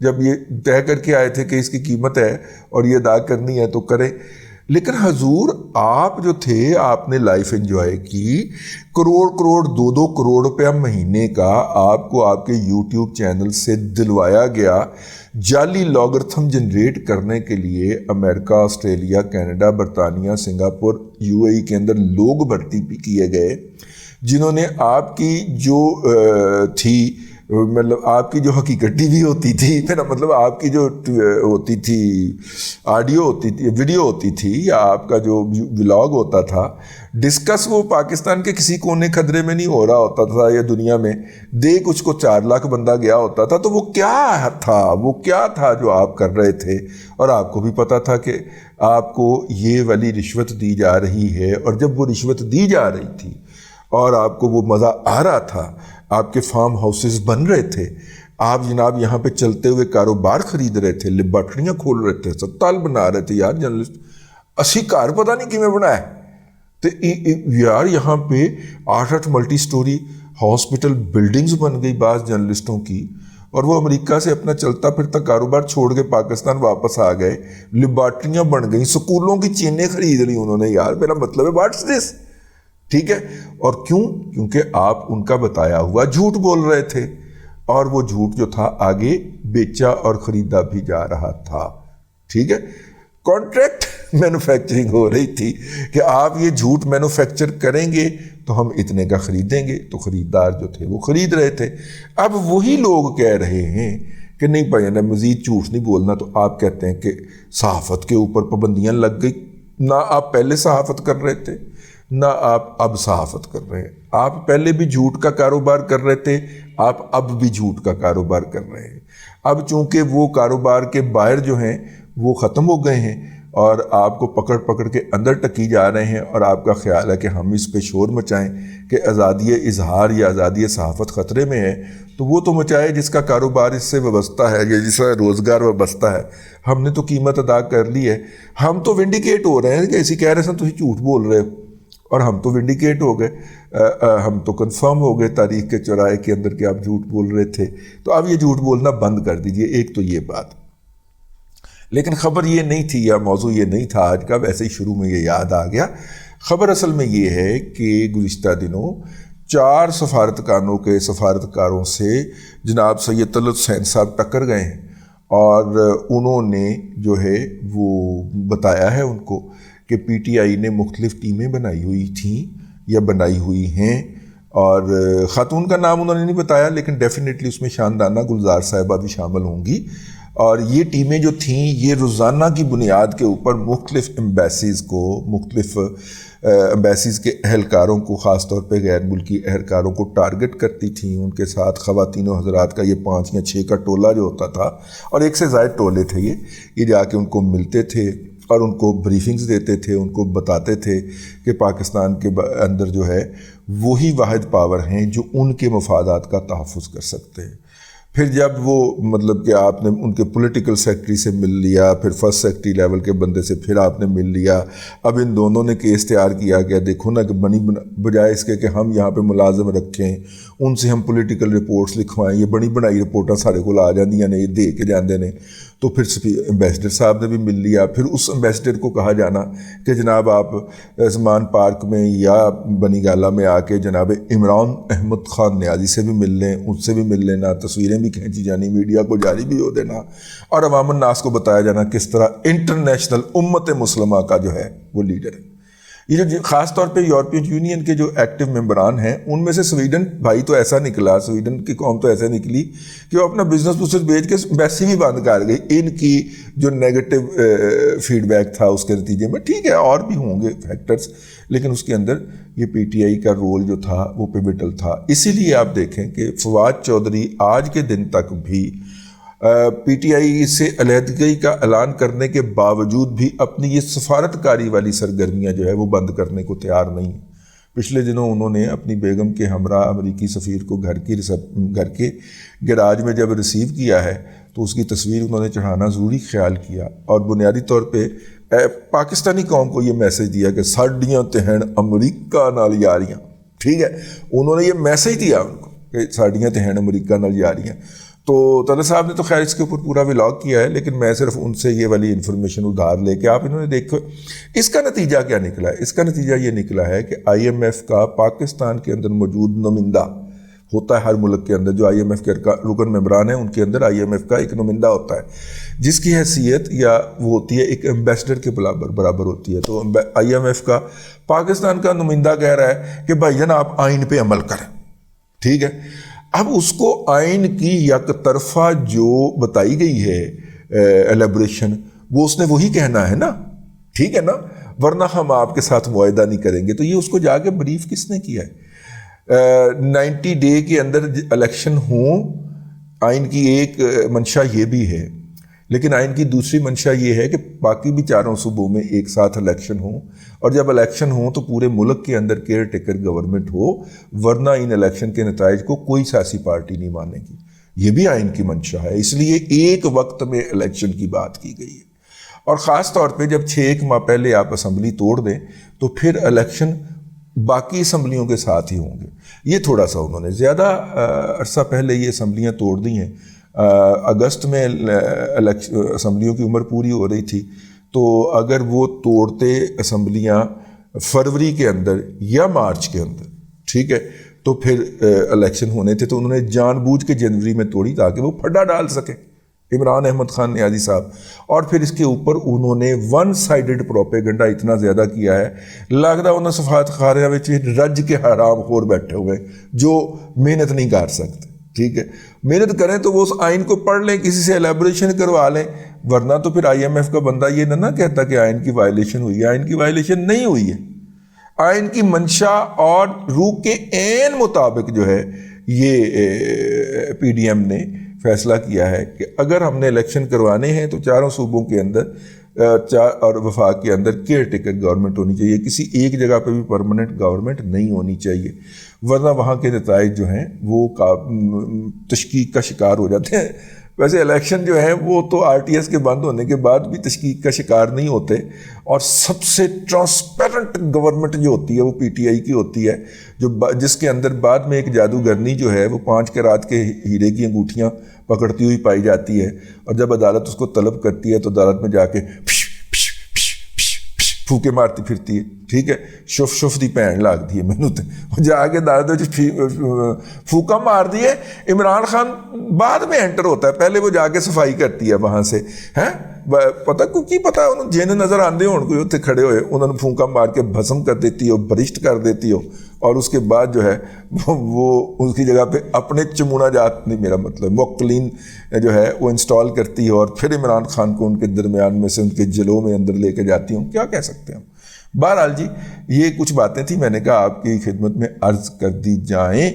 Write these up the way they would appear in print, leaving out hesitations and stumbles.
جب یہ طے کر کے آئے تھے کہ اس کی قیمت ہے اور یہ ادا کرنی ہے تو کریں. لیکن حضور آپ جو تھے آپ نے لائف انجوائے کی, کروڑ 2 کروڑ روپیہ مہینے کا آپ کو آپ کے یوٹیوب چینل سے دلوایا گیا. جعلی لاگرتھم جنریٹ کرنے کے لیے امریکہ, آسٹریلیا, کینیڈا, برطانیہ, سنگاپور, UAE کے اندر لوگ بھرتی بھی کیے گئے جنہوں نے آپ کی جو تھی مطلب آپ کی جو حقیقت ٹی وی ہوتی تھی, میرا مطلب آپ کی جو ہوتی تھی آڈیو ہوتی تھی, ویڈیو ہوتی تھی, یا آپ کا جو ولاگ ہوتا تھا ڈسکس, وہ پاکستان کے کسی کونے خدرے میں نہیں ہو رہا ہوتا تھا یا دنیا میں, دیکھ اس کو 4 لاکھ بندہ گیا ہوتا تھا. تو وہ کیا تھا جو آپ کر رہے تھے, اور آپ کو بھی پتا تھا کہ آپ کو یہ والی رشوت دی جا رہی ہے. اور جب وہ رشوت دی جا رہی تھی اور آپ کو وہ مزہ آ رہا تھا, آپ کے فارم ہاؤسز بن رہے تھے, آپ جناب یہاں پہ چلتے ہوئے کاروبار خرید رہے تھے, لیبارٹریاں کھول رہے تھے, ہسپتال بنا رہے تھے. یار جرنلسٹ 80 کار پتہ نہیں کیوں بنایا, تو یار یہاں پہ 8 ملٹی سٹوری ہاسپٹل بلڈنگز بن گئی بعض جرنلسٹوں کی, اور وہ امریکہ سے اپنا چلتا پھرتا کاروبار چھوڑ کے پاکستان واپس آ گئے. لیبارٹریاں بن گئیں, سکولوں کی چینیں خرید لی انہوں نے. یار میرا مطلب ہے واٹس دس, ٹھیک ہے. اور کیونکہ آپ ان کا بتایا ہوا جھوٹ بول رہے تھے, اور وہ جھوٹ جو تھا آگے بیچا اور خریدا بھی جا رہا تھا, ٹھیک ہے. کانٹریکٹ مینوفیکچرنگ ہو رہی تھی کہ آپ یہ جھوٹ مینوفیکچر کریں گے تو ہم اتنے کا خریدیں گے, تو خریدار جو تھے وہ خرید رہے تھے. اب وہی لوگ کہہ رہے ہیں کہ نہیں بھائی نا مزید جھوٹ نہیں بولنا, تو آپ کہتے ہیں کہ صحافت کے اوپر پابندیاں لگ گئی. نہ آپ پہلے صحافت کر رہے تھے, نہ آپ اب صحافت کر رہے ہیں. آپ پہلے بھی جھوٹ کا کاروبار کر رہے تھے, آپ اب بھی جھوٹ کا کاروبار کر رہے ہیں. اب چونکہ وہ کاروبار کے بائر جو ہیں وہ ختم ہو گئے ہیں, اور آپ کو پکڑ کے اندر ٹکی جا رہے ہیں, اور آپ کا خیال ہے کہ ہم اس پہ شور مچائیں کہ آزادی اظہار یا آزادی صحافت خطرے میں ہے. تو وہ تو مچائے جس کا کاروبار اس سے وابستہ ہے یا جس کا روزگار وابستہ ہے. ہم نے تو قیمت ادا کر لی ہے. ہم تو ونڈیکیٹ ہو رہے ہیں کہ ایسی کہہ رہے ہیں تم جھوٹ بول رہے ہو, اور ہم تو ونڈیکیٹ ہو گئے, ہم تو کنفرم ہو گئے تاریخ کے چوراہے کے اندر کہ آپ جھوٹ بول رہے تھے. تو اب یہ جھوٹ بولنا بند کر دیجئے. ایک تو یہ بات. لیکن خبر یہ نہیں تھی یا موضوع یہ نہیں تھا آج کا, ویسے ہی شروع میں یہ یاد آ گیا. خبر اصل میں یہ ہے کہ گزشتہ دنوں 4 سفارتکاروں سے جناب سید طلعت حسین صاحب ٹکر گئے ہیں, اور انہوں نے جو ہے وہ بتایا ہے ان کو کہ PTI نے مختلف ٹیمیں بنائی ہوئی تھیں یا بنائی ہوئی ہیں, اور خاتون کا نام انہوں نے نہیں بتایا, لیکن ڈیفینیٹلی اس میں شاندانہ گلزار صاحبہ بھی شامل ہوں گی. اور یہ ٹیمیں جو تھیں یہ روزانہ کی بنیاد کے اوپر مختلف ایمبیسیز کے اہلکاروں کو, خاص طور پہ غیر ملکی اہلکاروں کو ٹارگٹ کرتی تھیں. ان کے ساتھ خواتین و حضرات کا یہ 5 یا 6 کا ٹولہ جو ہوتا تھا, اور 1 سے زائد ٹولے تھے یہ جا کے ان کو ملتے تھے اور ان کو بریفنگز دیتے تھے, ان کو بتاتے تھے کہ پاکستان کے اندر جو ہے وہی واحد پاور ہیں جو ان کے مفادات کا تحفظ کر سکتے ہیں. پھر جب وہ مطلب کہ آپ نے ان کے پولیٹیکل سیکٹری سے مل لیا, پھر فرسٹ سیکٹری لیول کے بندے سے پھر آپ نے مل لیا, اب ان دونوں نے کیس تیار کیا کہ دیکھو نا کہ بجائے اس کے کہ ہم یہاں پہ ملازم رکھیں, ان سے ہم پولیٹیکل رپورٹس لکھوائیں, یہ بڑی بنائی رپورٹاں سارے کو آ جاندیاں نے, یہ دے کے جاندے نے. تو پھر ایمبیسڈر صاحب نے بھی مل لیا. پھر اس ایمبیسڈر کو کہا جانا کہ جناب آپ عثمان پارک میں یا بنی گالہ میں آ کے جناب عمران احمد خان نیازی سے بھی مل لیں, ان سے بھی مل لینا, تصویریں بھی کھینچی جانی, میڈیا کو جاری بھی ہو دینا, اور عوام الناس کو بتایا جانا کس طرح انٹرنیشنل امت مسلمہ کا جو ہے وہ لیڈر ہے. یہ جو خاص طور پہ یورپین یونین کے جو ایکٹیو ممبران ہیں ان میں سے سویڈن بھائی تو ایسا نکلا, سویڈن کی قوم تو ایسے نکلی کہ وہ اپنا بزنس بیچ کے ایمبیسی بھی بند کر گئی. ان کی جو نیگیٹو فیڈ بیک تھا اس کے نتیجے میں, ٹھیک ہے اور بھی ہوں گے فیکٹرز, لیکن اس کے اندر یہ PTI کا رول جو تھا وہ پیوٹل تھا. اسی لیے آپ دیکھیں کہ فواد چودھری آج کے دن تک بھی PTI سے علیحدگی کا اعلان کرنے کے باوجود بھی اپنی یہ سفارتکاری والی سرگرمیاں جو ہے وہ بند کرنے کو تیار نہیں ہیں. پچھلے دنوں انہوں نے اپنی بیگم کے ہمراہ امریکی سفیر کو گھر کے گراج میں جب ریسیو کیا ہے تو اس کی تصویر انہوں نے چڑھانا ضروری خیال کیا, اور بنیادی طور پہ پاکستانی قوم کو یہ میسج دیا کہ ساڈیاں تہن امریکہ نال یاریاں, ٹھیک ہے, انہوں نے یہ میسج دیا ان کو کہ ساڈیاں تہن امریکہ نال یاریاں. تو طلعت صاحب نے تو خیر اس کے اوپر پورا ولاگ کیا ہے، لیکن میں صرف ان سے یہ والی انفارمیشن ادھار لے کے آپ انہوں نے دیکھو اس کا نتیجہ کیا نکلا ہے۔ اس کا نتیجہ یہ نکلا ہے کہ آئی ایم ایف کا پاکستان کے اندر موجود نمائندہ ہوتا ہے ہر ملک کے اندر، جو آئی ایم ایف کے رکن ممبران ہیں ان کے اندر آئی ایم ایف کا ایک نمائندہ ہوتا ہے جس کی حیثیت یا وہ ہوتی ہے ایک ایمبیسڈر کے برابر ہوتی ہے۔ تو آئی ایم ایف کا پاکستان کا نمائندہ کہہ رہا ہے کہ بھائی جان آپ آئین پہ عمل کریں، ٹھیک ہے۔ اب اس کو آئین کی یک طرفہ جو بتائی گئی ہے ایلیبریشن، وہ اس نے وہی کہنا ہے نا، ٹھیک ہے نا، ورنہ ہم آپ کے ساتھ معاہدہ نہیں کریں گے۔ تو یہ اس کو جا کے بریف کس نے کیا ہے؟ 90 ڈے کے اندر الیکشن ہوں، آئین کی ایک منشا یہ بھی ہے، لیکن آئین کی دوسری منشا یہ ہے کہ باقی بھی چاروں صوبوں میں ایک ساتھ الیکشن ہوں، اور جب الیکشن ہوں تو پورے ملک کے اندر کیئر ٹیکر گورنمنٹ ہو، ورنہ ان الیکشن کے نتائج کو کوئی سیاسی پارٹی نہیں مانے گی۔ یہ بھی آئین کی منشا ہے، اس لیے ایک وقت میں الیکشن کی بات کی گئی ہے۔ اور خاص طور پہ جب 6 ماہ پہلے آپ اسمبلی توڑ دیں تو پھر الیکشن باقی اسمبلیوں کے ساتھ ہی ہوں گے۔ یہ تھوڑا سا انہوں نے زیادہ عرصہ پہلے یہ اسمبلیاں توڑ دی ہیں۔ اگست میں اسمبلیوں کی عمر پوری ہو رہی تھی، تو اگر وہ توڑتے اسمبلیاں فروری کے اندر یا مارچ کے اندر، ٹھیک ہے، تو پھر الیکشن ہونے تھے، تو انہوں نے جان بوجھ کے جنوری میں توڑی تاکہ وہ پھڈا ڈال سکے عمران احمد خان نیازی صاحب۔ اور پھر اس کے اوپر انہوں نے ون سائیڈڈ پروپیگنڈا اتنا زیادہ کیا ہے، لگتا انہوں صفات خاریہ وچ رج کے حرام خور بیٹھے ہوئے جو محنت نہیں کر سکتے، ٹھیک ہے۔ محنت کریں تو وہ اس آئین کو پڑھ لیں، کسی سے ایلیبریشن کروا لیں، ورنہ تو پھر آئی ایم ایف کا بندہ یہ نہ کہتا کہ آئین کی وائلیشن ہوئی ہے۔ آئین کی وائلیشن نہیں ہوئی ہے، آئین کی منشا اور روح کے عین مطابق جو ہے یہ پی ڈی ایم نے فیصلہ کیا ہے کہ اگر ہم نے الیکشن کروانے ہیں تو چاروں صوبوں کے اندر اور وفاق کے اندر کیئر ٹیکر گورنمنٹ ہونی چاہیے، کسی ایک جگہ پہ بھی پرماننٹ گورنمنٹ نہیں ہونی چاہیے، ورنہ وہاں کے نتائج جو ہیں وہ تشکیک کا شکار ہو جاتے ہیں۔ ویسے الیکشن جو ہیں وہ تو آر ٹی ایس کے بند ہونے کے بعد بھی تشکیک کا شکار نہیں ہوتے، اور سب سے ٹرانسپیرنٹ گورنمنٹ جو ہوتی ہے وہ پی ٹی آئی کی ہوتی ہے، جس کے اندر بعد میں ایک جادوگرنی جو ہے وہ 5 کرات کے ہیرے کی انگوٹھیاں پکڑتی ہوئی پائی جاتی ہے، اور جب عدالت اس کو طلب کرتی ہے تو عدالت میں جا کے پھوکے مارتی پھرتی ہے، ٹھیک ہے، شف دی بھین لگتی ہے مینوں تے جا کے عدالت پھوکا مار دیے۔ عمران خان بعد میں انٹر ہوتا ہے، پہلے وہ جا کے صفائی کرتی ہے وہاں سے، ہیں پتہ کی پتہ انہوں جن نظر آندے ہون کوئی اتنے کھڑے ہوئے، انہوں نے پھونکا مار کے بھسم کر دیتی ہو، برشت کر دیتی ہو، اور اس کے بعد جو ہے وہ اس کی جگہ پہ اپنے چمونا جات نہیں، میرا مطلب موکلین جو ہے وہ انسٹال کرتی ہو، اور پھر عمران خان کو ان کے درمیان میں سے ان کے جلوں میں اندر لے کے جاتی ہوں۔ کیا کہہ سکتے ہیں ہم؟ بہرحال جی یہ کچھ باتیں تھیں، میں نے کہا آپ کی خدمت میں عرض کر دی جائیں۔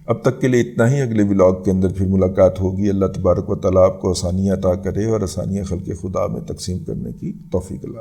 اب تک کے لیے اتنا ہی، اگلے ولاگ کے اندر پھر ملاقات ہوگی۔ اللہ تبارک و تعالیٰ آپ کو آسانیاں عطا کرے اور آسانیاں خلق خدا میں تقسیم کرنے کی توفیق اللہ۔